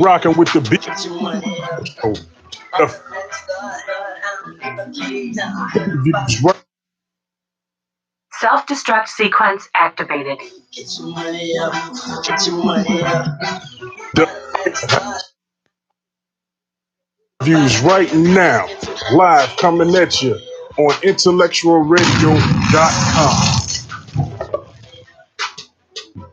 Rocking with the beat. Oh, views right. Self-destruct sequence activated. The views right now. Live coming at you on IntellectualRadio.com.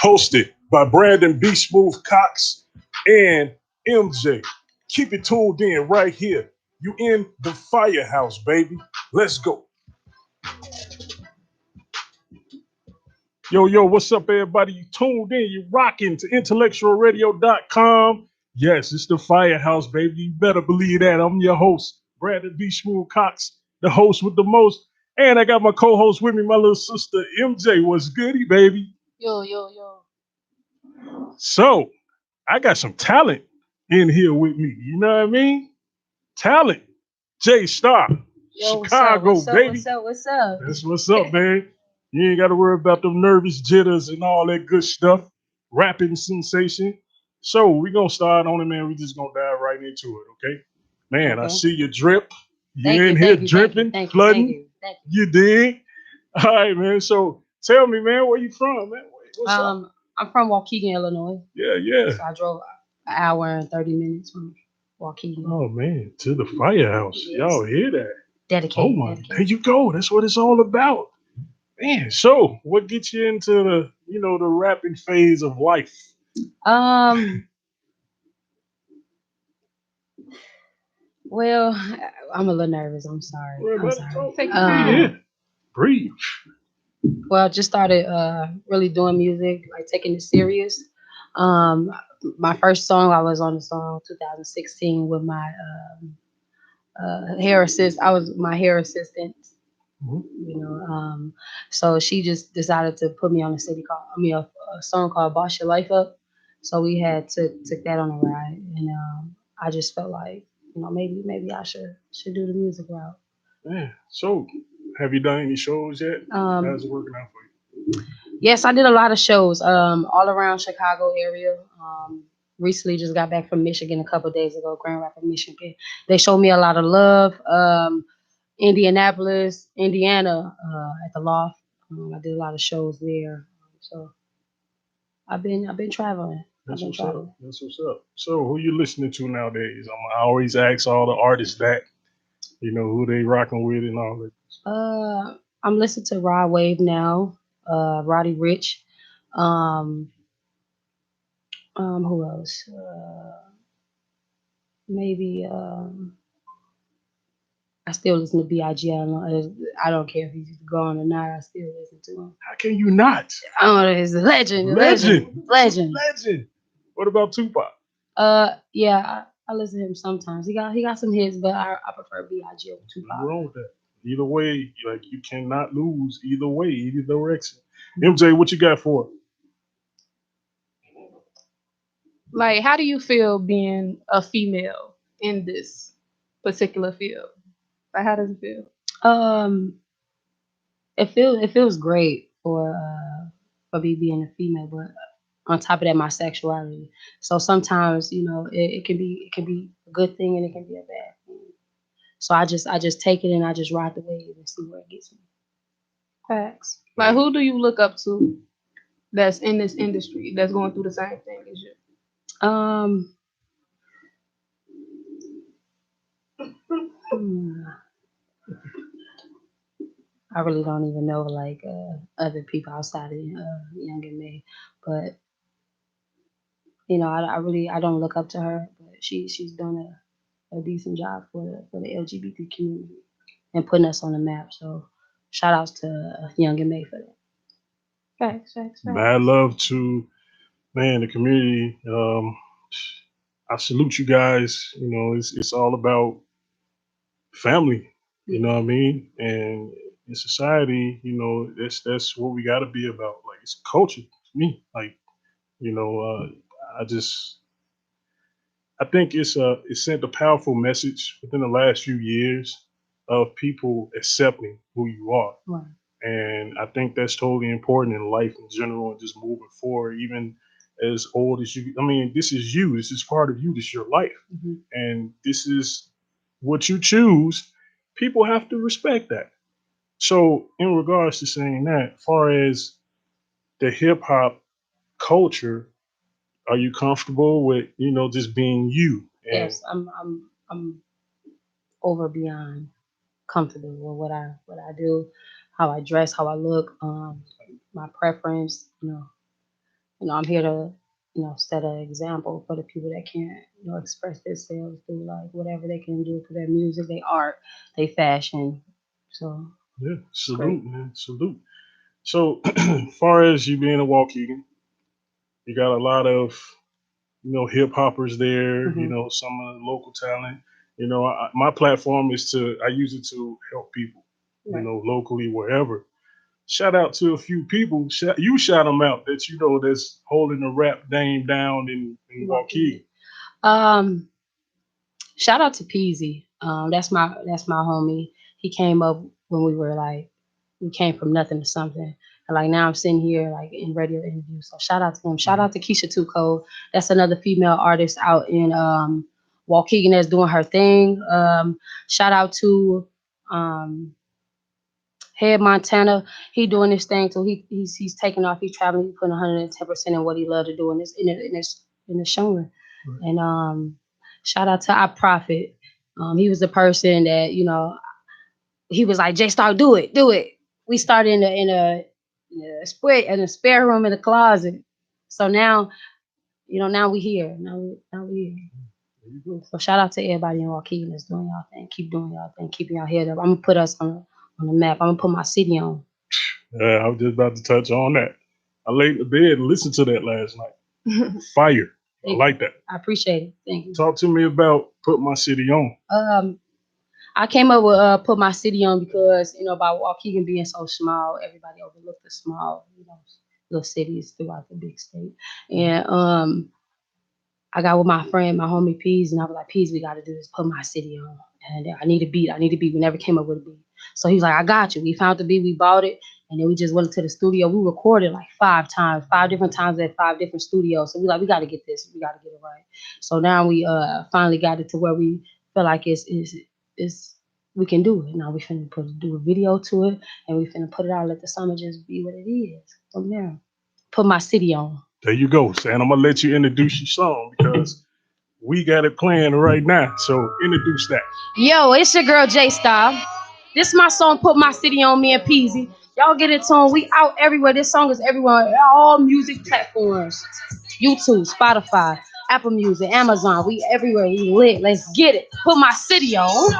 Hosted by Brandon B. Smooth Cox and MJ. Keep it tuned in right here. You in the Firehouse, baby. Let's go. Yo, what's up, everybody? You tuned in, you rocking to IntellectualRadio.com. Yes, it's the Firehouse, baby. You better believe that. I'm your host, Brandon B. Smooth Cox, the host with the most. And I got my co-host with me, my little sister, MJ. What's goody, baby? Yo. So, I got some talent in here with me. You know what I mean? Talent. J Star. Yo, Chicago, what's up, baby. What's up? That's what's up, man. You ain't got to worry about them nervous jitters and all that good stuff. Rapping sensation. So we gonna start on it, man. We just gonna dive right into it, okay? Man, I Okay. see you drip. Thank You you, in here thank you, dripping, thank you, flooding. thank You dig? All right, man. So tell me, man, where you from, man? What's up? I'm from Waukegan, Illinois. Yeah. So I drove an hour and 30 minutes from Waukegan. Oh man, to the Firehouse. Yes. Y'all hear that? Dedicated. Oh my, there you go. That's what it's all about. Man, so what gets you into the rapping phase of life? Well, I'm a little nervous. I'm sorry. Breathe. Well, I just started really doing music, like taking it serious. My first song, I was on the song 2016 with my hair assist. I was my hair assistant. So she just decided to put me on a song called "Boss Your Life Up." So we had took that on a ride, and I just felt like maybe I should do the music route. Man, so have you done any shows yet? How's it working out for you? Yes, I did a lot of shows all around Chicago area. Recently just got back from Michigan a couple of days ago, Grand Rapids, Michigan. They showed me a lot of love. Indianapolis, Indiana, at the Loft. I did a lot of shows there. So I've been traveling. That's what's up. So who you listening to nowadays? I always ask all the artists that, who they rocking with and all that. I'm listening to Rod Wave now, Roddy Ricch. Who else? Maybe I still listen to B.I.G. I don't care if he's gone or not. I still listen to him. How can you not? Oh, he's a legend. Legend. What about Tupac? Yeah, I listen to him sometimes. He got some hits, but I prefer B.I.G. over Tupac. Nothing wrong with that. Either way, like you cannot lose either way, either direction. MJ, what you got for it? Like, how do you feel being a female in this particular field? Like, how does it feel? It feels great for me being a female, but on top of that, my sexuality. So sometimes, it can be a good thing and it can be a bad thing. So I just take it and I just ride the wave and see where it gets me. Facts. Like, who do you look up to that's in this industry that's going through the same thing as you? I really don't even know other people outside of Young and May, but I don't look up to her, but she's done a decent job for the LGBT community and putting us on the map. So shout outs to Young and May for that. Facts. Mad love to the community. I salute you guys. It's all about family. You know what I mean? And in society, that's what we got to be about. Like it's culture to me. Like I think it sent a powerful message within the last few years of people accepting who you are. Right. And I think that's totally important in life in general and just moving forward, even as old as you. I mean, this is you. This is part of you. This is your life, and this is what you choose. People have to respect that. So, in regards to saying that, far as the hip hop culture, are you comfortable with just being you? And Yes, I'm over beyond comfortable with what I do, how I dress, how I look, my preference. I'm here to set an example for the people that can't express themselves through like whatever they can do through their music, their art, their fashion. So yeah, it's great. salute, man, salute. So, far as you being a Waukegan, you got a lot of hip hoppers there. Some of the local talent. My platform is I use it to help people. Right. Locally, wherever. Shout out to a few people. You shout them out that that's holding the rap game down in Waukegan. Shout out to Peasy. That's my homie. He came up when we came from nothing to something. And like now I'm sitting here like in radio interviews. So shout out to him. Shout out to Keisha Too Cold. That's another female artist out in Waukegan that's doing her thing. Shout out to Head Montana. He doing this thing. So he's taking off. He's traveling. He's putting 110% in what he love to do in the showing. Right. And shout out to our prophet. He was the person that he was like, J Star, do it. We started in a spare room in the closet. So now, now we here. Now we here. There you go. So shout out to everybody in Waukegan that's doing y'all thing. Keep doing y'all thing. Keeping y'all head up. I'm gonna put us on the map. I'm gonna put my city on. Yeah, I was just about to touch on that. I laid in bed and listened to that last night. Fire. I like that. I appreciate it. Thank you. Talk to me about Put My City On. I came up with Put My City On because, by Waukegan being so small, everybody overlooked the small, little cities throughout the big state. And I got with my friend, my homie Peas, and I was like, Peas, we got to do this, Put My City On. And I need a beat. We never came up with a beat. So he was like, I got you. We found the beat, we bought it, and then we just went to the studio. We recorded like 5 different times at 5 different studios. So we got to get this. We got to get it right. So now we finally got it to where we feel like it's we can do it. Now we finna do a video to it, and we finna put it out, let the summer just be what it is. From there, Put My City On. There you go, and I'm gonna let you introduce your song because we got it playing right now. So introduce that. Yo, it's your girl J Star. This is my song, Put My City On, me and Peasy. Y'all get it on. We out everywhere. This song is everywhere. All music platforms. YouTube, Spotify, Apple Music, Amazon. We everywhere. We lit. Let's get it. Put My City On.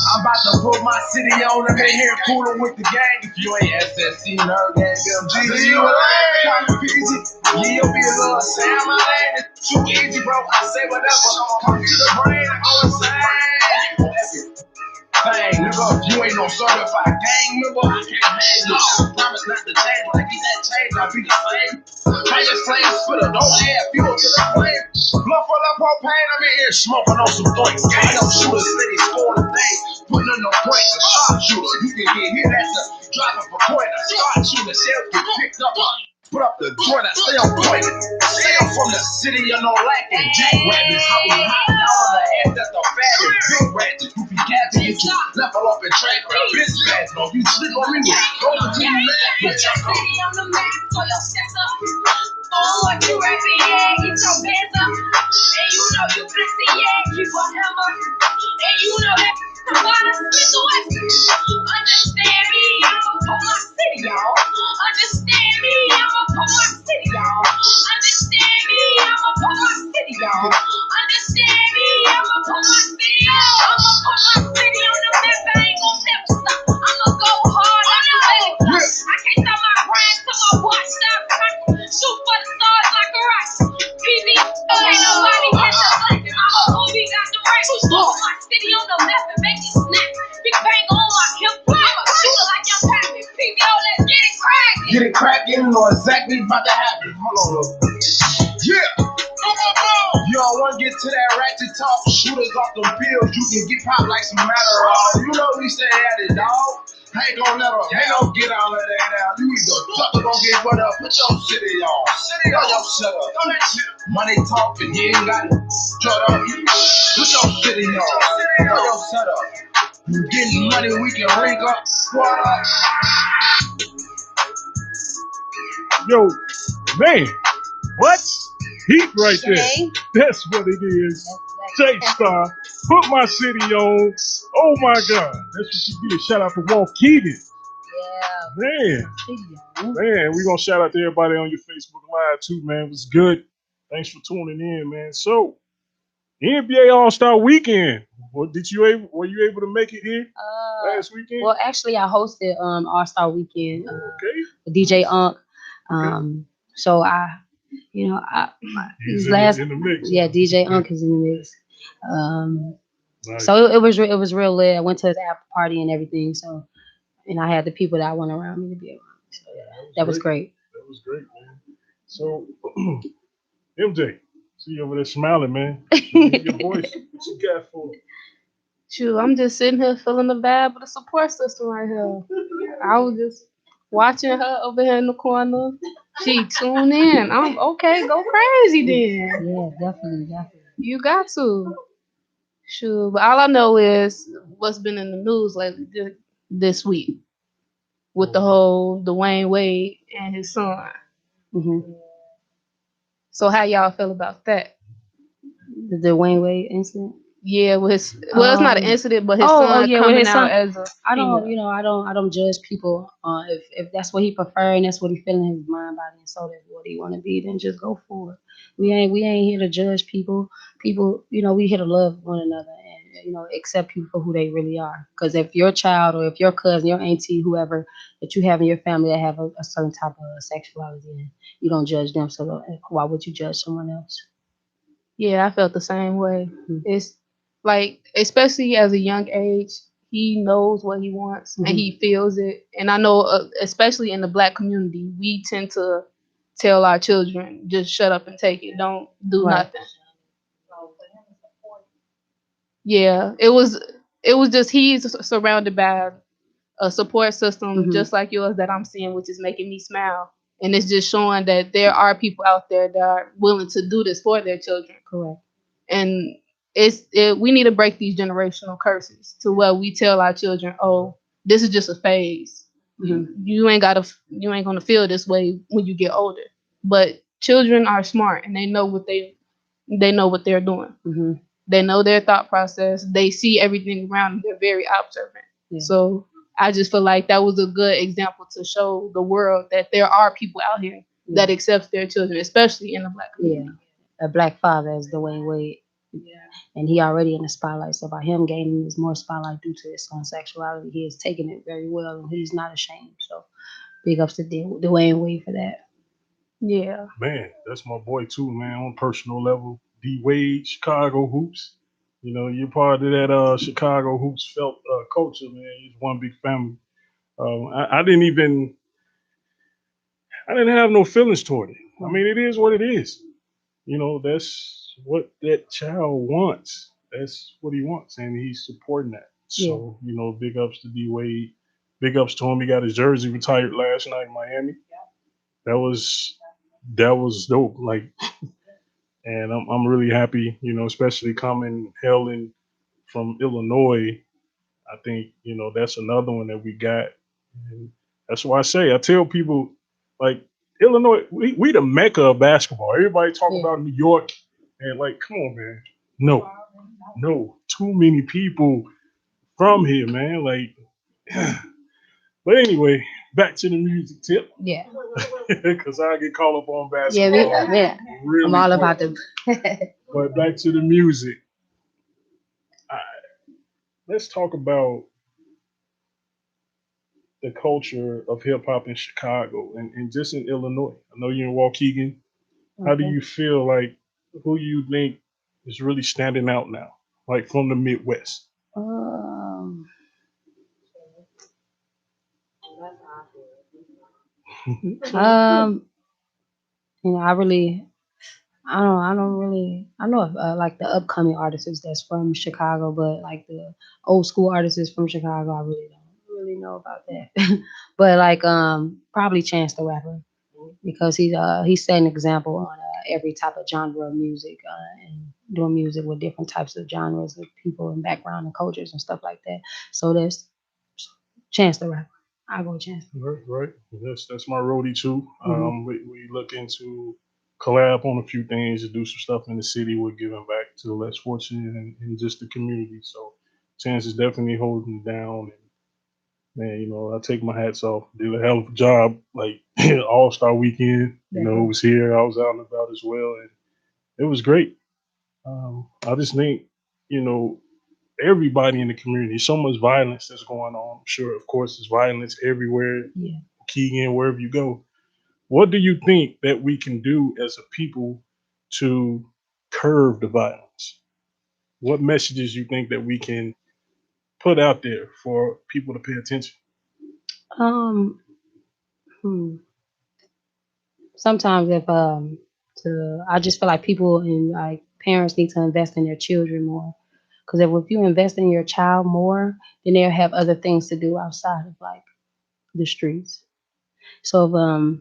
I'm about to put my city on. I'm in here cooling with the gang. If you ain't SSC, nerd, gang, BMG, you a lame. Copy Peasy. Yeah, you'll be a little Sam. My name is too easy, bro. I say whatever. Come to the brain, I go insane. Thing, nigga, if you ain't no certified gang member, I can't hang you. I promise not to change, like he said change, I'll be the same. Fire flame spitter, don't add fuel to the flame. Blunt full of propane, I'm in here smoking on some joints. I know shooters steady scoring things, putting in no points. A sharpshooter, you can get hit at the drop of a point. A sharpshooter, shell get picked up. Put up the joint, I stay on point. Stay up from the city of no lack and jackrabbits. I was hot down on the ass, that's the fat and big ratchet. You be gassing, get you level up and track for a bitch fast. No, you sleep on me with those are two mad bitch. On the map for your steps up. Oh, what you rapping, yeah, get your bands up. And you know you pussy, yeah, keep on hammer. And you know that provider Smith West. Understand me, I'ma put my city, y'all. Understand me, I'ma put my city, y'all. Understand me, I'ma put my city, y'all. Understand me, I'ma put my city, y'all. I'ma put my city on the map, I ain't gon' never stop. I'ma go hard like a I can't stop my grind till my watch stop cracking. Shoot for the stars like a rock. BB, ain't nobody catch a black. I'm a movie, got the right. Put my city on the map and make it snap. Big bang on my hip. I'm a shooter like I'm Pappy. PBO, let's get it cracking. Get it cracking, know exactly about to happen. Hold on, yeah. You don't want to get to that ratchet talk. Shooters off them pills, you can get popped like some Adderall. You know we stay at it, dog. Ain't gon' let her, ain't gon' get all of that out. You either duck or gon' get what up. Put your city on. City on your setup. Money talking, you ain't got it. Shut up. Put your city on. City on your setup. You getting money, we can ring up. What up? Yo, man, what? Heat right there. That's what it is. J-Star, put my city on. Oh my God. That's what you did. Shout out to Walt Keegan. Yeah. Man, we gonna shout out to everybody on your Facebook Live too, man. It was good. Thanks for tuning in, man. So, NBA All-Star Weekend. Were you able to make it here last weekend? Well, actually, I hosted All-Star Weekend Okay. with DJ Unk. So He's these last in the mix. yeah, DJ Unk is in the mix. Nice. So it was real lit. I went to his after party and everything. So, and I had the people that I want around me to be around. So yeah, that was great. That was great, man. So, MJ, see you over there smiling, man. Your voice, what you got for it? Shoot, I'm just sitting here feeling the vibe of the support system right here. I was just watching her over here in the corner. She tuned in. I'm okay, go crazy then. Yeah, definitely. You got to. Shoot, but all I know is what's been in the news lately this week with the whole Dwayne Wade and his son. Mm-hmm. So how y'all feel about that? The Dwayne Wade incident. Yeah, with his it's not an incident, but his son with coming his out son. as a I don't, female. I don't judge people. If that's what he prefer and that's what he feeling in his mind, body, and soul, that's what he want to be, then just go for it. We ain't here to judge people. People, we here to love one another and accept people for who they really are. Because if your child or if your cousin, your auntie, whoever that you have in your family that have a certain type of sexuality, you don't judge them. So why would you judge someone else? Yeah, I felt the same way. It's like, especially as a young age, he knows what he wants and he feels it. And I know, especially in the Black community, we tend to tell our children, just shut up and take it. Don't do nothing. Yeah, it was just, he's surrounded by a support system just like yours that I'm seeing, which is making me smile. And it's just showing that there are people out there that are willing to do this for their children. Correct. And we need to break these generational curses to where we tell our children, oh, this is just a phase. You ain't gonna feel this way when you get older. But children are smart and they know what they're doing. They know their thought process. They see everything around them. They're very observant. Yeah. So I just feel like that was a good example to show the world that there are people out here that accepts their children, especially in the Black community. Yeah. A Black father is Dwayne Wade. Yeah. And he already in the spotlight. So by him gaining this more spotlight due to his son's sexuality, he has taken it very well and he's not ashamed. So big ups to Dwayne Wade for that. Yeah. Man, that's my boy too, man, on a personal level. D Wade, Chicago Hoops. You're part of that Chicago Hoops felt culture, man. It's one big family. I didn't have no feelings toward it. I mean, it is what it is. You know, that's what that child wants. That's what he wants, and he's supporting that. Yeah. So, you know, big ups to D Wade. Big ups to him. He got his jersey retired last night in Miami. That was that was dope. Like, and I'm really happy. You know, especially coming hailing from Illinois. I think that's another one that we got, and that's why I tell people like Illinois, we the mecca of basketball. Everybody talk about New York, and like, come on, man. No, no, too many people from here, man. Like, but anyway, back to the music tip Yeah. because I get caught up on Yeah, basketball. Really I'm all quick. about the. But back to the music. I, let's talk about the culture of hip hop in Chicago and just in Illinois. I know you're in Waukegan. How do Okay. you feel like who you think is really standing out now, like from the Midwest? Um, um, I don't really. I know like the upcoming artists that's from Chicago, but like the old school artists from Chicago, I really don't really know about that. But like probably Chance the Rapper because he's setting an example on every type of genre of music and doing music with different types of genres with people and background and cultures and stuff like that. So there's Chance the Rapper. I go with Chance. Right, right. That's my roadie too. Hmm. We looking to collab on a few things to do some stuff in the city. We're giving back to the less fortunate and just the community. So Chance is definitely holding it down. And man, I take my hats off. Did a hell of a job. Like All Star Weekend. It was here. I was out and about as well, and it was great. I just think, you know, everybody in the community, so much violence that's going on. I'm sure, of course, there's violence everywhere, Yeah. Keegan, wherever you go. What do you think that we can do as a people to curb the violence? What messages you think that we can put out there for people to pay attention? Um. Hmm. Sometimes if I just feel like people and like parents need to invest in their children more. Because if you invest in your child more, then they'll have other things to do outside of like the streets. So if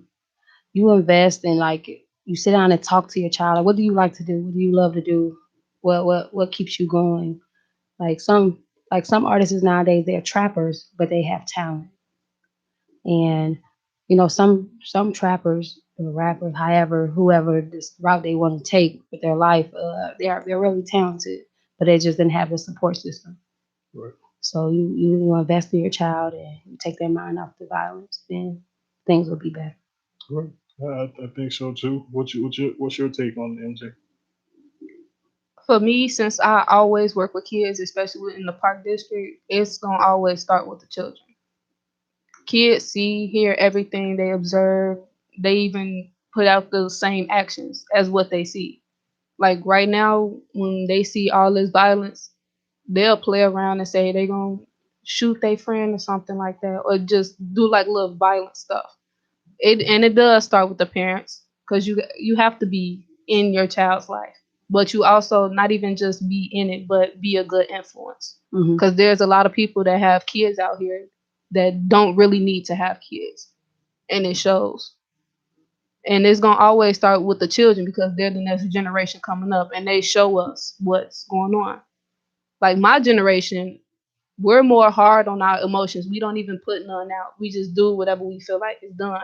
you invest in like you sit down and talk to your child, like, what do you like to do? What do you love to do? What keeps you going? Like some artists nowadays they're trappers, but they have talent. And some trappers or rappers, however, whoever this route they want to take with their life, they're really talented, but they just didn't have the support system. Right, So you invest in your child and you take their mind off the violence, then things will be better. right. I think so too. What's your take on MJ? For me, since I always work with kids, especially in the park district, it's gonna always start with the children. Kids see, hear everything, they observe, they even put out the same actions as what they see. Like right now, when they see all this violence, they'll play around and say they gonna shoot their friend or something like that, or just do like little violent stuff. It does start with the parents because you have to be in your child's life, but you also not even just be in it, but be a good influence. Hmm. Because there's a lot of people that have kids out here that don't really need to have kids, and it shows. And it's gonna always start with the children because they're the next generation coming up, and they show us what's going on. Like my generation, we're more hard on our emotions. We don't even put none out. We just do whatever we feel like is done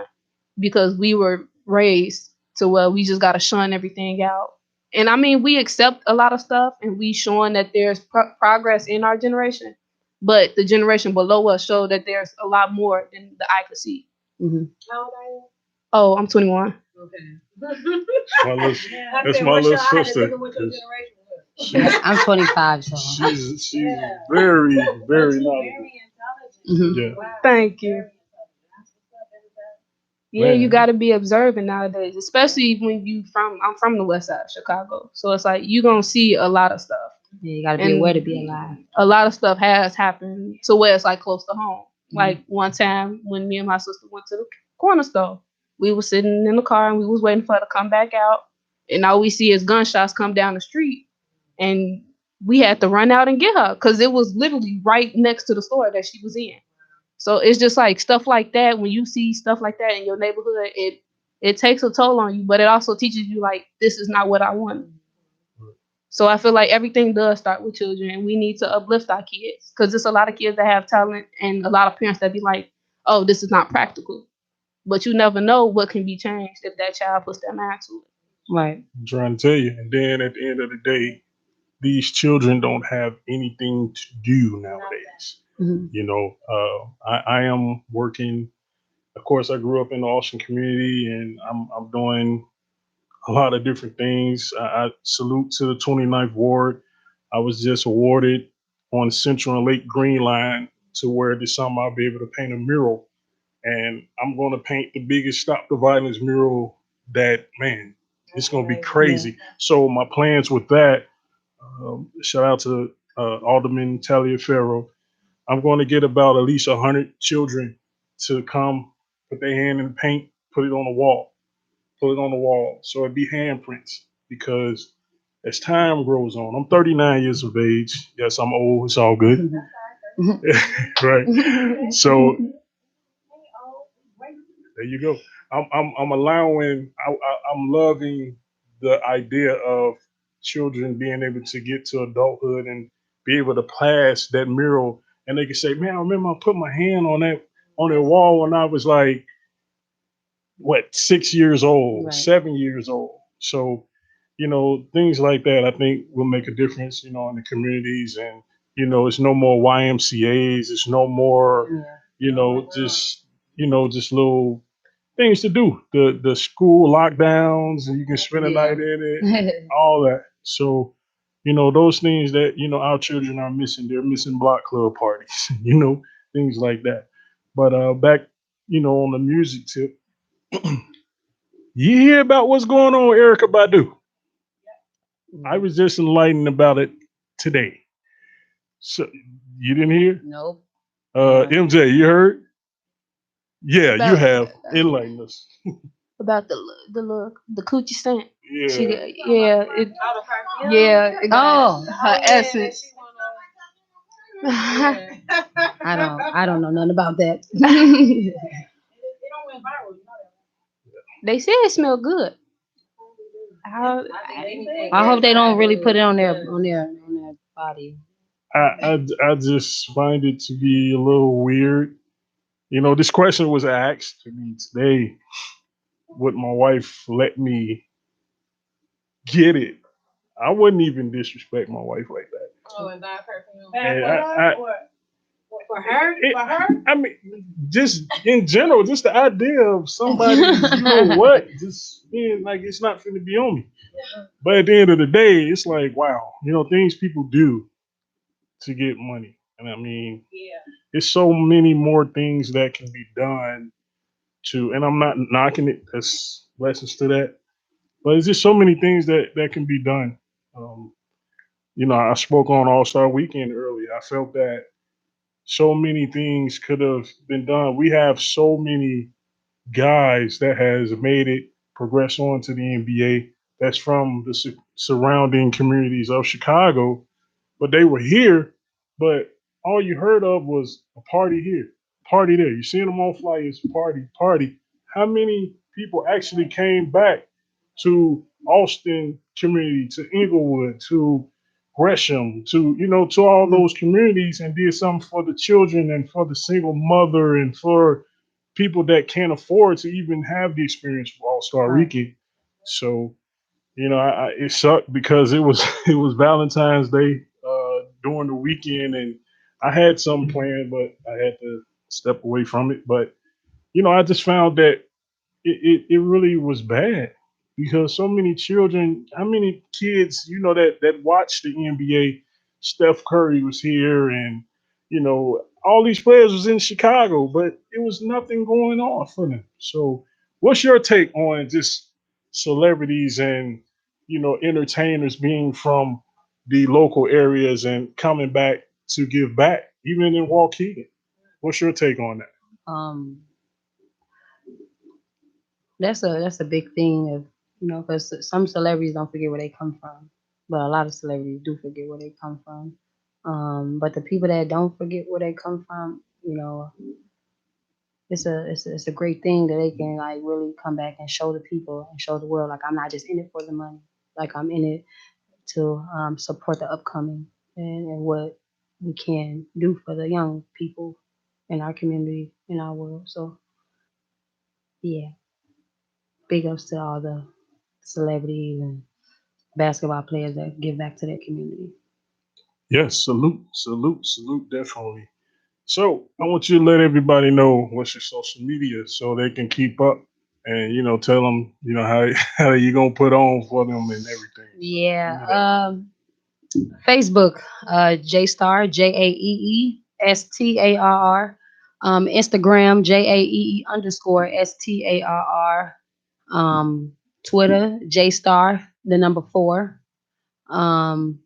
because we were raised to where we just gotta shun everything out. And I mean, we accept a lot of stuff, and we showing that there's progress in our generation, but the generation below us show that there's a lot more than the eye could see. Hmm. Oh, I'm 21. My little, that's my little sister. I'm 25, so. She's very, very knowledgeable. Hmm. Yeah. Thank you. Yeah, you Man. got to be observant nowadays, especially when I'm from the west side of Chicago. So it's like you going to see a lot of stuff. Yeah, you got to be And aware to be alive. a lot of stuff has happened to where it's like close to home. Like one time when me and my sister went to the corner store, We was sitting in the car and we was waiting for her to come back out. And all we see is gunshots come down the street. And we had to run out and get her because it was literally right next to the store that she was in. So it's just like stuff like that. When you see stuff like that in your neighborhood, it takes a toll on you, but it also teaches you like this is not what I want. So I feel like everything does start with children, and we need to uplift our kids because there's a lot of kids that have talent, and a lot of parents that be like, "Oh, this is not practical," but you never know what can be changed if that child puts their mind to it. Right. I'm trying to tell you. And then at the end of the day, these children don't have anything to do nowadays. Mhm. You know, I am working. Of course, I grew up in the Austin community, and I'm doing a lot of different things. I salute to the 29th Ward. I was just awarded on Central and Lake Green Line to where this summer I'll be able to paint a mural. And I'm going to paint the biggest Stop the Violence mural that, man, it's going to be crazy. So my plans with that, shout out to Alderman Taliaferro. I'm going to get about at least 100 children to come put their hand in paint, put it on the wall, put it on the wall. So it'd be handprints because as time grows on, I'm 39 years of age. Yes, I'm old. It's all good. Right. So there you go. I'm allowing. I'm loving the idea of children being able to get to adulthood and be able to pass that mural, and they can say, "Man, I remember I put my hand on that wall when I was like, what, 6 years old, Right. 7 years old." So, things like that, I think will make a difference, in the communities, and it's no more YMCA's, it's no more, Yeah. just little things to do. The school lockdowns, and you can spend a night in it, all that. So, those things that our children are missing. They're missing block club parties, things like that. But back, on the music tip, you hear about what's going on with Erica Badu? I was just enlightened about it today. So you didn't hear? Nope. MJ, you heard? Yeah, you About have enlightened us. about the coochie stamp. She Yeah. got, it got her essence. I don't know nothing about that. They said it smelled good. I hope they don't really put it on their body. I just find it to be a little weird. This question was asked to me today. Would my wife let me get it? I wouldn't even disrespect my wife like that. Oh, and buy perfume. And For her? For her? I mean, just in general, just the idea of somebody, what, just being like, it's not going to be on me. But at the end of the day, it's like, wow, things people do to get money. And I mean, there's so many more things that can be done and I'm not knocking it, there's lessons to that. But it's just so many things that can be done. Um, I spoke on All Star Weekend earlier. I felt that so many things could have been done. We have so many guys that has made it progress on to the NBA that's from the surrounding communities of Chicago, but they were here, but all you heard of was a party here, party there. You seeing them on flyers, party, party. How many people actually came back to Austin community, to Inglewood, to Gresham, to all those communities and did something for the children and for the single mother and for people that can't afford to even have the experience of All Star Right. Weekend. So, it sucked because it was it was Valentine's Day during the weekend, and I had some planned, but I had to step away from it. But I just found that it really was bad because so many children, how many kids, that watch the NBA. Steph Curry was here, and all these players was in Chicago, but it was nothing going on for them. So, what's your take on just celebrities and entertainers being from the local areas and coming back to give back, even in Waukegan? What's your take on that? Um, That's a big thing of, because some celebrities don't forget where they come from, but a lot of celebrities do forget where they come from. But the people that don't forget where they come from, it's a great thing that they can like really come back and show the people and show the world like I'm not just in it for the money, like I'm in it to support the upcoming and what we can do for the young people in our community, in our world. So yeah, big ups to all the celebrities and basketball players that give back to their community. Yes, salute, definitely. So I want you to let everybody know what's your social media so they can keep up and tell them how how you gonna put on for them and everything. So Yeah. give me that. Facebook, JStar, JAEESTARR. Instagram, JAEE_STARR. Twitter, JStar, the number 4. Um,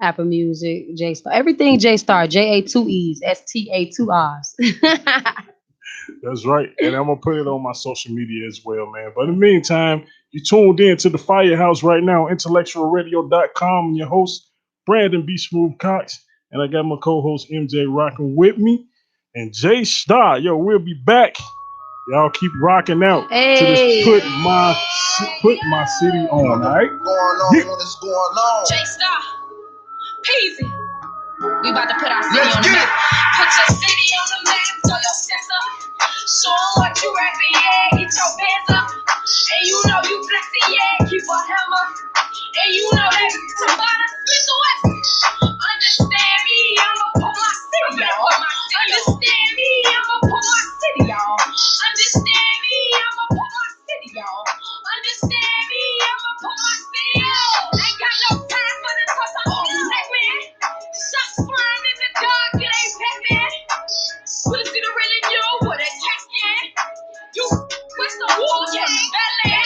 Apple Music, JStar. Everything JStar, JA2ES, STA2Rs. That's right. And I'm gonna put it on my social media as well, man. But in the meantime, you tuned in to the Firehouse right now, IntellectualRadio.com, and your host, Brandon B. Smooth Cox. And I got my co-host MJ rocking with me. And Jay Star. Yo, we'll be back. Y'all keep rocking out to this Hey. put my city on, all right? Going on, what is going on? J-Star, Peasy. We about to put our city on the map. Put your city on the map, throw your steps up. Show 'em what you rapping, yeah. Get your bands up. And you know you flexing, yeah. Keep a hammer. And you know that somebody spit the west. Understand me, I'ma put my city on. Understand me, I'ma put my city on. Understand me, I'ma put my city on. Understand me, I'ma put my city on. Ain't got no time for the toss up on the black man. Shots flying in the dark, it ain't Batman. Pussy to really know what a test can. You with the war, yeah, ballet.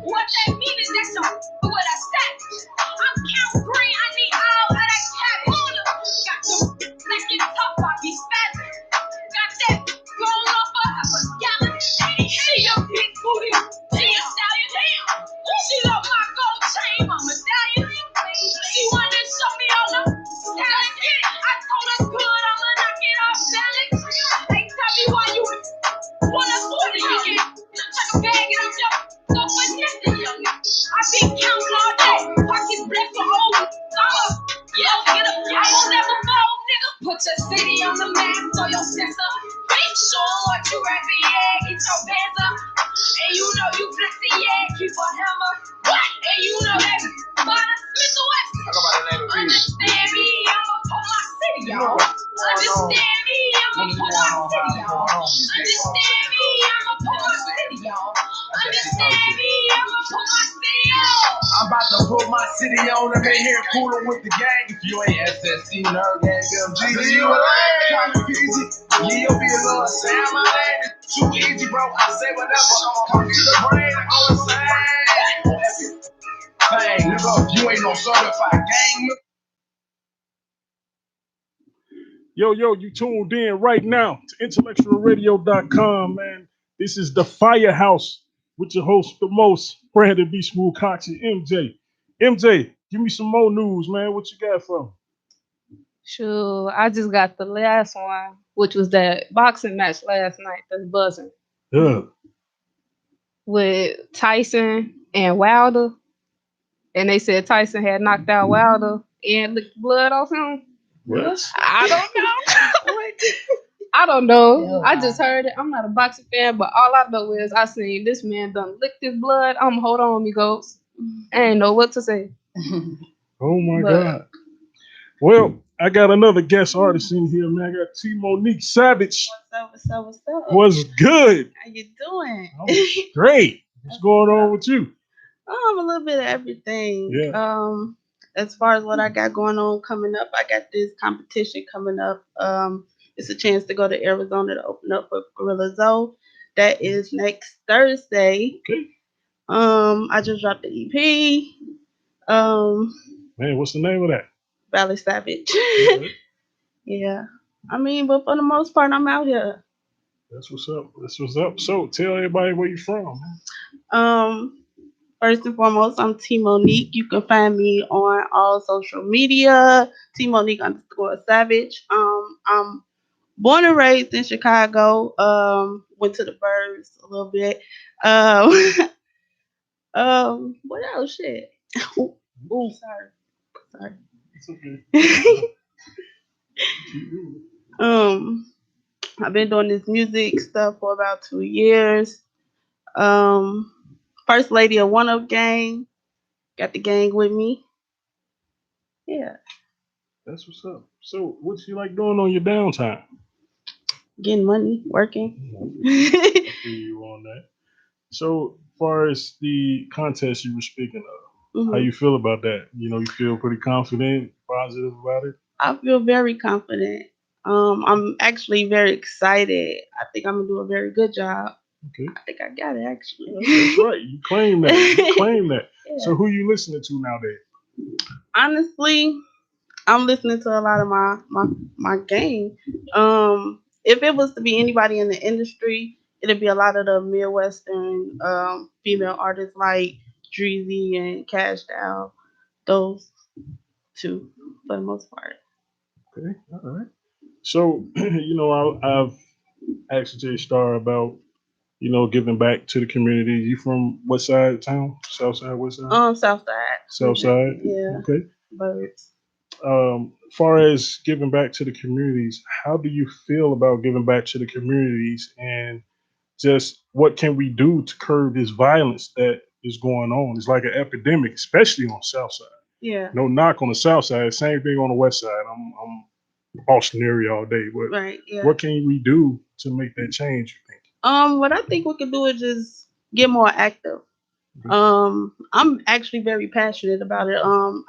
What that mean is that you with a stack. I'm Count Green, I need all of that cabbage. Got them black and tough, I be spazzing. Got that roll up a half a gallon. She a big booty, she a stallion, damn. She love my gold chain, my medallion. She wanna show me all the talent. I told her good, I'ma knock it off balance. Hey, tell me why you wanna sort it, you get take a bag and I'm just so finessing, young. I be counting all day, pockets blessed for old summer. Yeah, get up, I won't never fall, nigga. Put your city on the map, throw your steps up. Make sure what you rapping, yeah, get your bands up. And you know you flexing, yeah, keep a hammer. What? And you know that bottom Smith the West. I go by the name of Peasy. Understand me, I'ma put my city on. Understand me, I'ma put my city on. Understand me, I'ma put my city on. Understand me, I'ma put my city on. I'm about to put my city on. I'm in here cooling with the gang. If you ain't SSC, nerd gang, BMG. See you later. Call me Peasy. Yeah, you'll be a little Sam. My name is too easy, bro. I say whatever. Come to the brain. I'm saying. Hey, nigga, if you ain't no certified gang, Yo, you tuned in right now to IntellectualRadio.com, man. This is the Firehouse with your host, the most, Brandon B. Smooth Cox and MJ. MJ, give me some more news, man. What you got for me? Sure, I just got the last one, which was that boxing match last night that's buzzing Yeah. with Tyson and Wilder. And they said Tyson had knocked out Wilder and licked blood off him. What? I don't know. I don't know. I just heard it. I'm not a boxing fan, but all I know is I seen this man done licked his blood. Hold on, amigos. I ain't know what to say. Oh my But- God. Well, I got another guest artist in here, man. I got T Monique Savage. What's up? What's good? How you doing? I'm great. What's going on with you? A little bit of everything. Yeah. As far as what I got going on coming up, I got this competition coming up. It's a chance to go to Arizona to open up for Gorilla Zoe. That is next Thursday. Okay. I just dropped the EP. Man, what's the name of that? Valley Savage. Okay. Yeah. I mean, but for the most part, I'm out here. That's what's up. That's what's up. So tell everybody where you from. Um, First and foremost, I'm T Monique. You can find me on all social media. T Monique underscore Savage. I'm born and raised in Chicago. Went to the Birds a little bit. Um, what else? Shit. Ooh, sorry. It's okay. um, I've been doing this music stuff for about 2 years. Um, First lady of One Up Gang. Got the gang with me. Yeah, That's what's up. So what you like doing on your downtime? getting money, working. I feel you on that. So far as the contest you were speaking of, how Mhm. you feel about that? You feel pretty confident, positive about it? I feel very confident. I'm actually very excited. I think I'm gonna do a very good job. Okay. I think I got it actually. That's right. You claim that. You claim that. Yeah. So who you listening to nowadays? Honestly, I'm listening to a lot of my gang. If it was to be anybody in the industry, it'd be a lot of the Midwestern female artists like Dreezy and Cash Doll. Those two, for the most part. Okay. All right. So I've asked Jay Star about giving back to the community. You from what side of town? South side, west side? South side. South side. Yeah. Okay. Birds. Far as giving back to the communities, how do you feel about giving back to the communities, and just what can we do to curb this violence that is going on? It's like an epidemic, especially on the south side. Yeah. No knock on the south side, same thing on the west side. I'm Boston area all day, but Right. Yeah. what can we do to make that change, you think? What I think we can do is just get more active. I'm actually very passionate about it.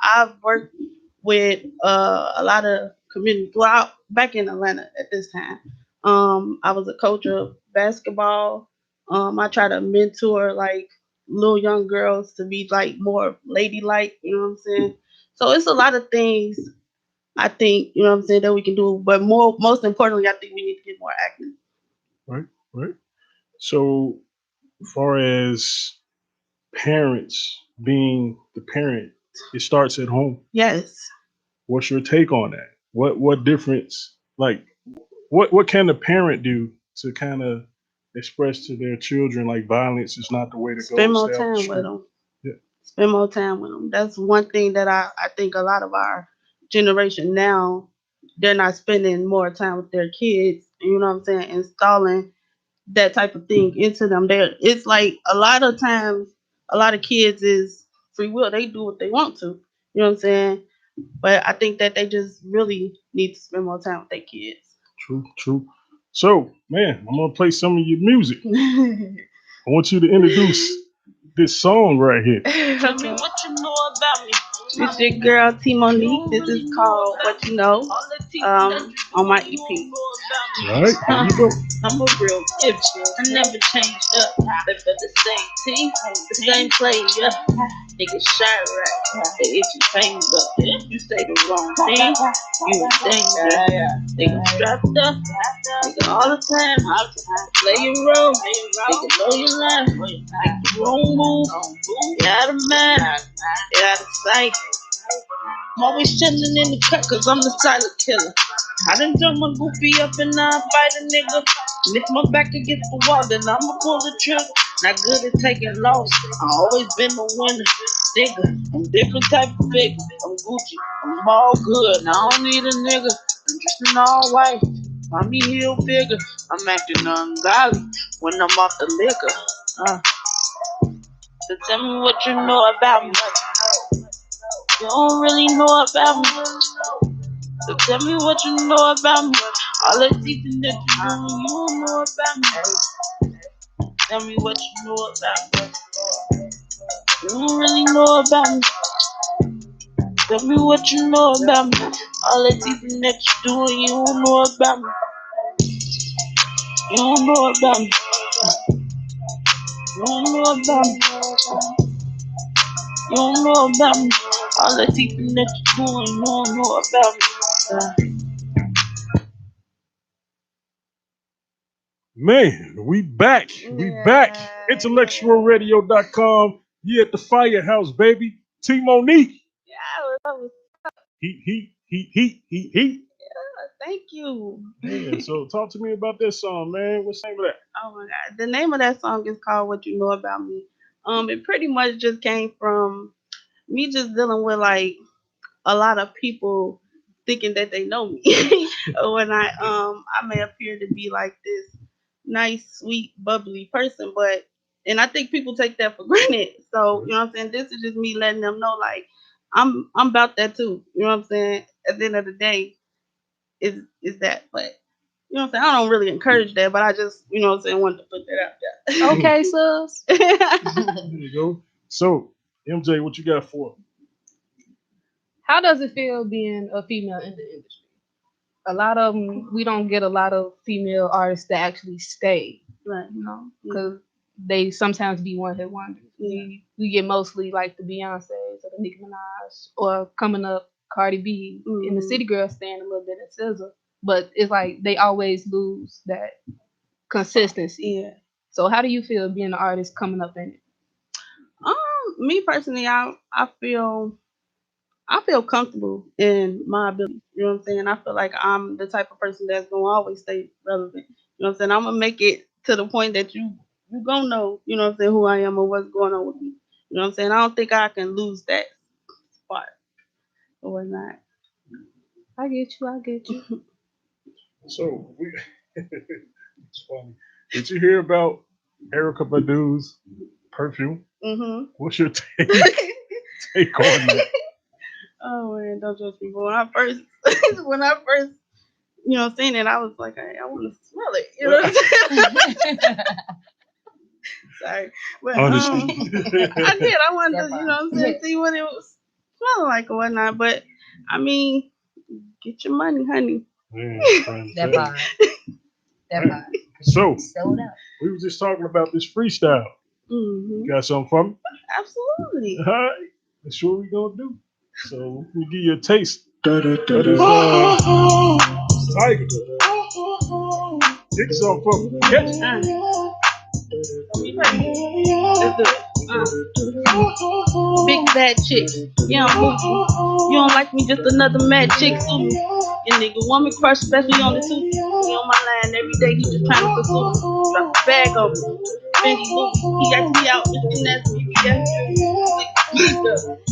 I've worked with a lot of community throughout back in Atlanta at this time. I was a coach of basketball. I try to mentor like little young girls to be like more ladylike, you know what I'm saying? So it's a lot of things I think, you know what I'm saying, that we can do, but most importantly, I think we need to get more active. Right, right. So, far as parents being the parent, it starts at home. Yes. What's your take on that? What difference? Like, what can the parent do to kind of express to their children like violence is not the way to go? Spend more Stay off the time with street. them. Yeah. Spend more time with them. That's one thing that I think a lot of our generation now, they're not spending more time with their kids. You know what I'm saying? Installing that type of thing into them. It's like a lot of times, a lot of kids is free will. They do what they want to. You know what I'm saying? But I think that they just really need to spend more time with their kids. True, true. So, man, I'm gonna play some of your music. I want you to introduce this song right here. Tell me what you know about me. This your girl T Monique. This is called What You Know. On my EP. All right, here you go. I'm a real gifted. I never changed up. They for the same team, the same player. Niggas shot right. But if you change up, if you say the wrong thing, you a danger. Nigga strapped up. Nigga all the time. Play your role. Nigga know your line. Make the wrong move. Get out of mind. Get out of sight. I'm always chillin' in the cut cause I'm the silent killer. I done jump my goofy up and now I fight a nigga. And if my back against the wall, then I'ma pull the trigger. Not good at taking loss. I always been a winner. Nigga, I'm different type of figure. I'm Gucci. I'm all good. Now I don't need a nigga. I'm dressed in all white. Mommy heel figure. I'm acting ungodly when I'm off the liquor. So tell me what you know about me. You don't really know about me. So tell me what you know about me. All the teaching that you do, you don't know about me. Tell me what you know about me. You don't really know about me. Tell me what you know about me. All the teaching that you do, you don't know about me. You don't know about me. You don't know about me. You don't know about me. All the teaching that you do, you don't know about me. Man, we back. We back. IntellectualRadio.com. You at the Firehouse, baby. T Monique. Yeah, He. thank you. Yeah, so talk to me about this song, man. What's the name of that? Oh my God. The name of that song is called What You Know About Me. It pretty much just came from me just dealing with like a lot of people thinking that they know me. When I may appear to be like this nice, sweet, bubbly person, but and I think people take that for granted. So, you know what I'm saying? This is just me letting them know like I'm about that too. You know what I'm saying? At the end of the day, is that. But you know what I'm saying? I don't really encourage that, but I just, you know what I'm saying, wanted to put that out there. Okay, sus. There you go. So, MJ, what you got for? How does it feel being a female in the industry? A lot of them, we don't get a lot of female artists that actually stay, Right. you know, Yeah. because they sometimes be one hit wonders. Yeah. We get mostly like the Beyonces or the Nicki Minaj or coming up Cardi B in the Mhm. City Girls stand a little bit at SZA, but it's like they always lose that consistency. Yeah. So how do you feel being an artist coming up in it? Me personally, I feel comfortable in my ability. You know what I'm saying? I feel like I'm the type of person that's gonna always stay relevant. You know what I'm saying? I'm gonna make it to the point that you gonna know, you know what I'm saying, who I am or what's going on with me. You know what I'm saying? I don't think I can lose that spot or whatnot. I get you. I get you. So, it's funny. Did you hear about Erica Badu's perfume? Mhm. What's your take on that? Oh man, don't judge me. But when I first, you know, seen it, I was like, hey, I want to smell it. You know what I'm saying? Sorry, but Honesty. I did. I wanted That to, you know what I'm saying, see what it was smelling like or whatnot. But I mean, get your money, honey. Man, That man. vibe. That Man. vibe. So, Sold out. we were just talking about this freestyle. You Hmm. got something for me? Absolutely. All right. That's what we gonna do. So, we give you a taste. That is, Tiger. Kick something for me. Catch it. Be ready. Let's do it. Big bad chick. Yeah, I'm moving. You don't like me, just another mad chick. Sue me. Your nigga want me crush, especially on the two. He on my line every day, he just trying to pursue me. Drop a bag over. Fendi Louis. He asked me out, Mr. Nasty,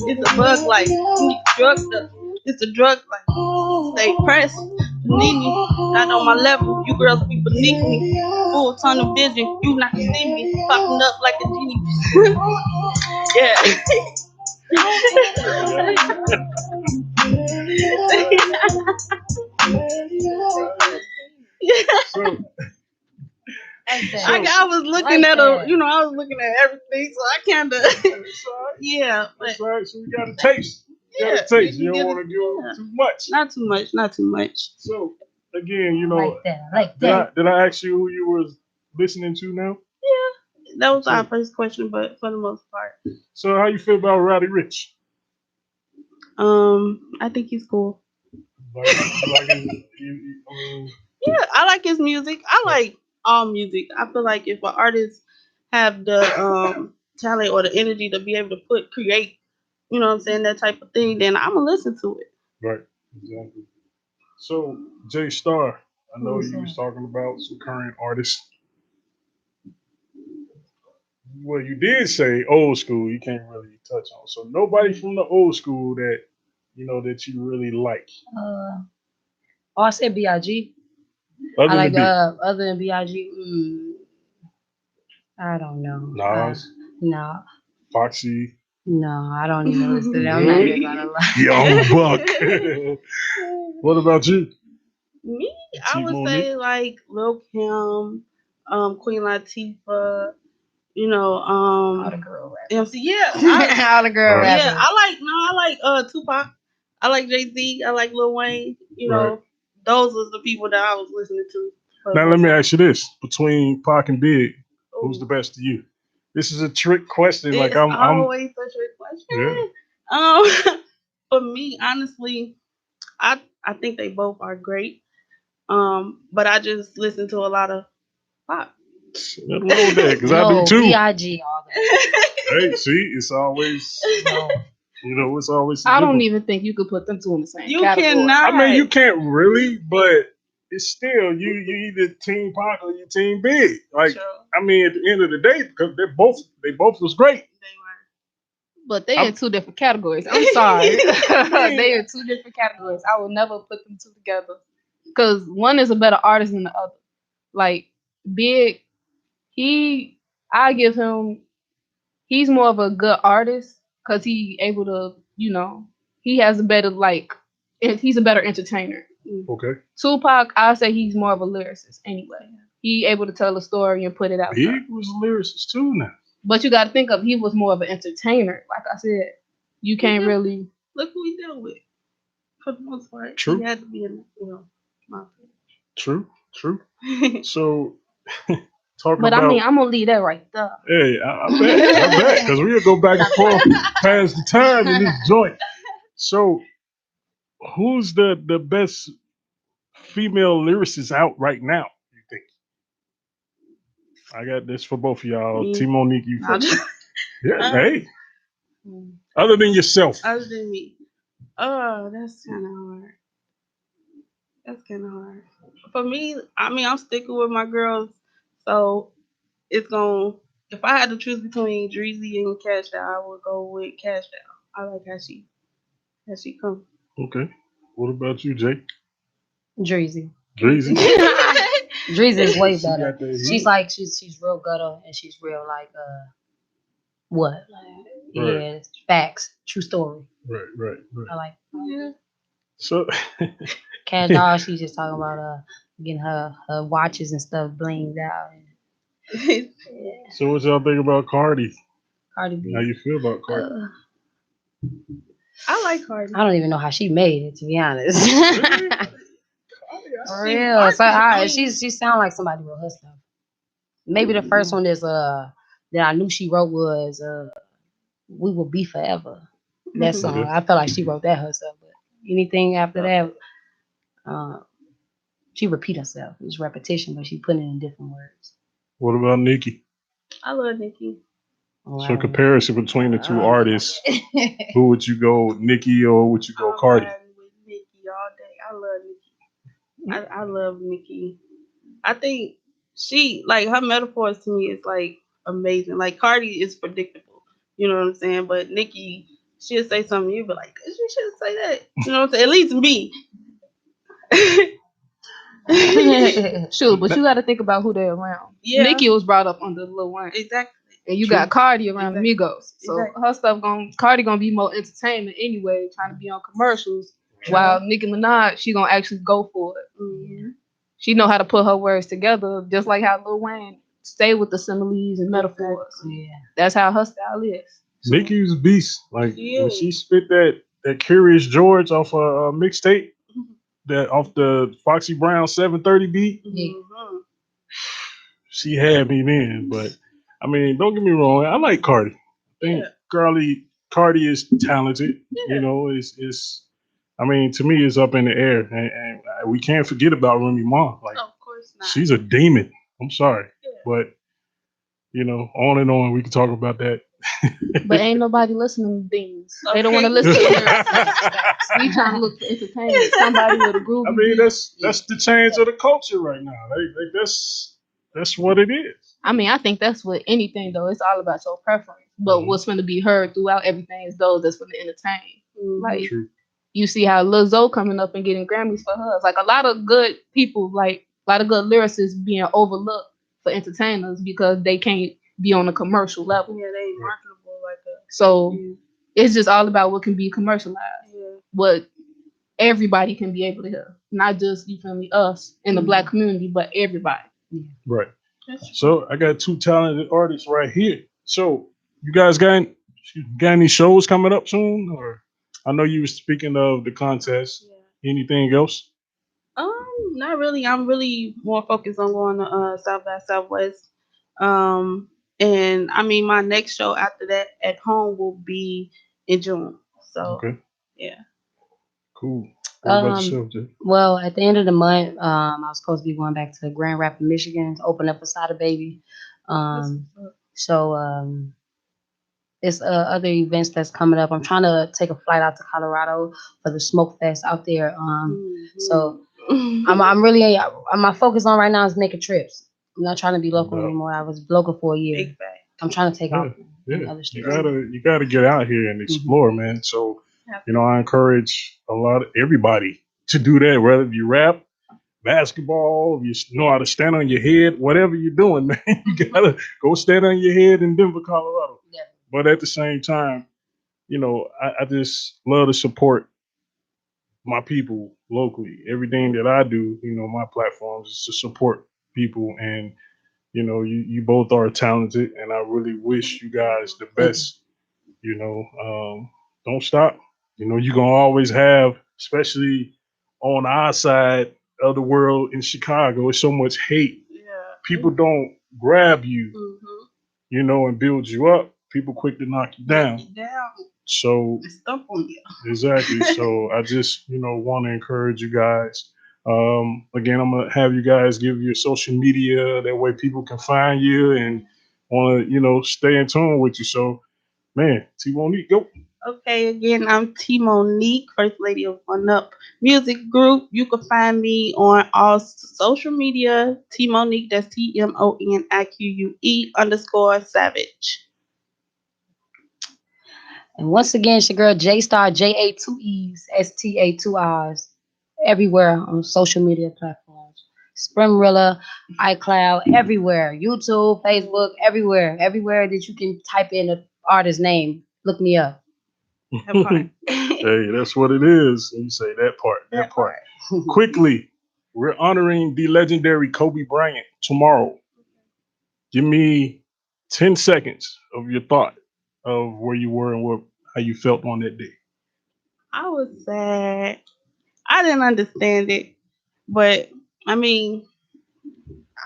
it's a bug life. You need drugs up. It's a drug life. Stay pressed. You need me. Not on my level. You girls be beneath me. Full tunnel vision. You not see me. Popping up like a genie. Yeah. So, I was looking at I was looking at everything, so I kind of, that's all right. yeah, but That's all right. So, we got a taste. You yeah, got a taste. You can don't get want to do yeah. too much. Not too much, not too much. So, again, you I know, like that. I like did that. I ask you who you was listening to now? Yeah, that was our So, first question, but for the most part, so how you feel about Roddy Rich? I think he's cool. Like Yeah, I like his music. I like all music. I feel like if an artist have the talent or the energy to be able to create, you know what I'm saying, that type of thing, then I'm gonna listen to it. right, exactly. So, Jay Star, I know Who's you was that? talking about some current artists. Well, you did say old school. You can't really touch on. So nobody from the old school that that you really like, Oh, I said B.I.G. I other than like Big other than B.I.G. I don't know. Nas, No, Foxy, no, I don't even listen to them. I'm not even gonna Young lie. Buck. What about you, Me, I T would Monique? say like Lil Kim, Queen Latifah, you know, All the girl rappers. MC. Yeah, I All the girl Right, yeah, rappers. I like Tupac. I like Jay-Z. I like Lil Wayne. You right. know, those was the people that I was listening to for the Now let most me part. ask you this: between Pac and Big, who's the Ooh, best to you? This is a trick question. Like it's I'm, always such a yeah, question. Um, for me, honestly, I think they both are great. But I just listen to a lot of Pop. Nothing wrong with that, because I do No, too. B.I.G. all that. Hey, see, it's always, No. it's always. I don't different. even think you could put them two in the same You category. cannot. I mean, you can't really, but it's still you either team Pac or you team Big. Like, True. I mean, at the end of the day, because they both was great. But they I'm- in two different categories. I'm sorry. mean- They in two different categories. I would never put them two together. Because one is a better artist than the other. Like, Big, I give him, he's more of a good artist because he able to, he has a better, he's a better entertainer. Okay. Tupac, I say he's more of a lyricist anyway. He able to tell a story and put it out there. Big was a lyricist too now. But you got to think of, he was more of an entertainer. Like I said, you can't really. Look who he dealt with. For the most part, True. he had to be in, my True. opinion. So, talking But about. I mean, I'm gonna leave that right there. Hey, I bet, because we'll go back and forth past the time in this joint. So, who's the best female lyricist out right now, you think? I got this for both of y'all. Me. Team Monique, you I'll first. just- Yeah, hey. Other than yourself. Other than me. Oh, that's kind of hard. For me, I mean, I'm sticking with my girls. So it's going to, if I had to choose between Dreezy and Cash Down, I would go with Cash Down. I like how she comes. Okay. What about you, Jay? Dreezy. Dreezy? Dreezy is way She better. got that heat. She's like she's real gutter and she's real like what? Like, yeah, facts, true story. Right. I like Yeah. So, Cash Doll. She's just talking about getting her watches and stuff blinged out. Yeah. so what y'all think about Cardi? Cardi B. How you feel about Cardi? I like Cardi. I don't even know how she made it, to be honest. For She- real. So I mean- she sound like somebody wrote her stuff. Maybe the first one is that I knew she wrote was We Will Be Forever. That song. Okay. I felt like she wrote that herself. But anything after that, she repeat herself. It's repetition, but she put it in different words. What about Nicki? I love Nicki. So, comparison between the two artists, who would you go, Nicki or would you go Cardi? I'm riding with Nicki all day. I love Nicki. I love Nicki. I think she, like, her metaphors to me is like amazing. Like, Cardi is predictable. You know what I'm saying? But Nicki, she'll say something, you'll be like, you shouldn't say that. You know what I'm saying? At least me. Sure, but you got to think about who they're around. Yeah. Nicki was brought up under Lil Wayne, Exactly. and you True. got Cardi around Exactly. Migos. So Exactly. her stuff Cardi gonna be more entertainment anyway, trying to be on commercials. While Nicki Minaj, she gonna actually go for it. Mm-hmm. She know how to put her words together, just like how Lil Wayne stay with the similes and metaphors. Yeah. That's how her style is. Nicki's a beast. Like, She when is. she spit that Curious George off a mixtape, that off the Foxy Brown 730 beat, Mm-hmm. she had me then. But, I mean, don't get me wrong. I like Cardi. I think Cardi is talented. Yeah. You know, it's I mean, to me, it's up in the air. And we can't forget about Remy Ma. Like, Of course not. she's a demon. I'm sorry. Yeah. But, on and on, we can talk about that. But ain't nobody listening to things. They don't Okay. want to listen to lyrics. We trying to look for entertainment. Somebody with a groove. I mean, that's the change of the culture right now. Like that's what it is. I mean, I think that's what anything though. It's all about your preference. But what's going to be heard throughout everything is those that's going to entertain. Like True. you see how Lizzo coming up and getting Grammys for hers. Like a lot of good people, like a lot of good lyricists being overlooked for entertainers because they can't be on a commercial level. Yeah, they ain't marketable like that. So it's just all about what can be commercialized. Yeah. What everybody can be able to hear. Not just, you feel me, us in the black community, but everybody. Right. So I got two talented artists right here. So you guys got any shows coming up soon? Or I know you were speaking of the contest. Yeah. Anything else? Not really. I'm really more focused on going to South by Southwest. And I mean, my next show after that at home will be in June. So Okay. yeah. Cool. What about yourself, Jay? Well, at the end of the month, I was supposed to be going back to Grand Rapids, Michigan to open up a Sada Baby. So it's other events that's coming up. I'm trying to take a flight out to Colorado for the Smoke Fest out there. So I'm really my focus on right now is making trips. I'm not trying to be local anymore. I was local for a year. I'm trying to take off in other states. You gotta get out here and explore, man. So I encourage everybody to do that. Whether you rap, basketball, you know how to stand on your head, whatever you're doing, man, you gotta go stand on your head in Denver, Colorado. Yeah. But at the same time, I just love to support my people locally. Everything that I do, my platforms is to support people. And, you both are talented, and I really wish you guys the best. Don't stop. You're going to always have, especially on our side of the world in Chicago, it's so much hate. Yeah. People don't grab you, and build you up. People quick to knock you down. So Stump on you. exactly. So I just, want to encourage you guys. Again, I'm gonna have you guys give your social media. That way people can find you and want to, stay in tune with you. So, man, T-Monique, go. Okay, again, I'm T Monique, First Lady of One Up Music Group. You can find me on all social media. T Monique, that's TMONIQUE_Savage. And once again, it's your girl J Star, JA2Es, STA2Rs, everywhere on social media platforms. Sprimrilla, iCloud, everywhere. YouTube, Facebook, everywhere. Everywhere that you can type in an artist's name, look me up. Have fun. Hey, that's what it is. And you say that part. Quickly, we're honoring the legendary Kobe Bryant tomorrow. Give me 10 seconds of your thought of where you were and how you felt on that day. I was sad. I didn't understand it, but I mean,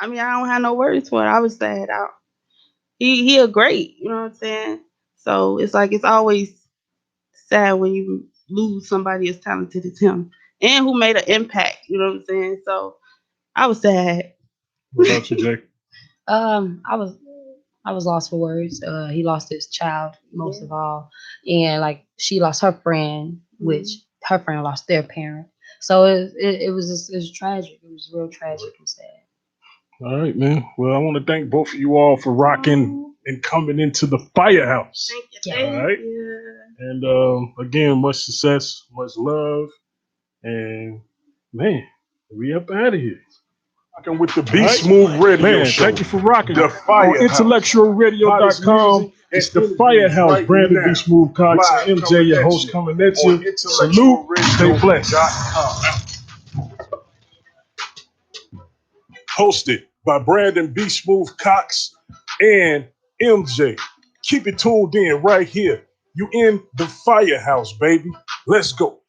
I don't have no words for it. I was sad. He a great, you know what I'm saying? So it's like it's always sad when you lose somebody as talented as him and who made an impact, you know what I'm saying? So I was sad. What about you, Jake? I was lost for words. He lost his child most of all, and like she lost her friend, which her friend lost their parent. So it was tragic. It was real tragic and sad. All right, man. Well, I want to thank both of you all for rocking and coming into the Firehouse. Thank you. All right. And again, much success, much love, and man, we up out of here. Rocking with the Be Smooth Radio Show. Thank you for rocking. The Firehouse. On IntellectualRadio.com. It's the Firehouse. Brandon B. Smooth Cox and MJ, your host, coming at you. Salute. Stay blessed. Hosted by Brandon B. Smooth Cox and MJ. Keep it tuned in right here. You in the Firehouse, baby. Let's go.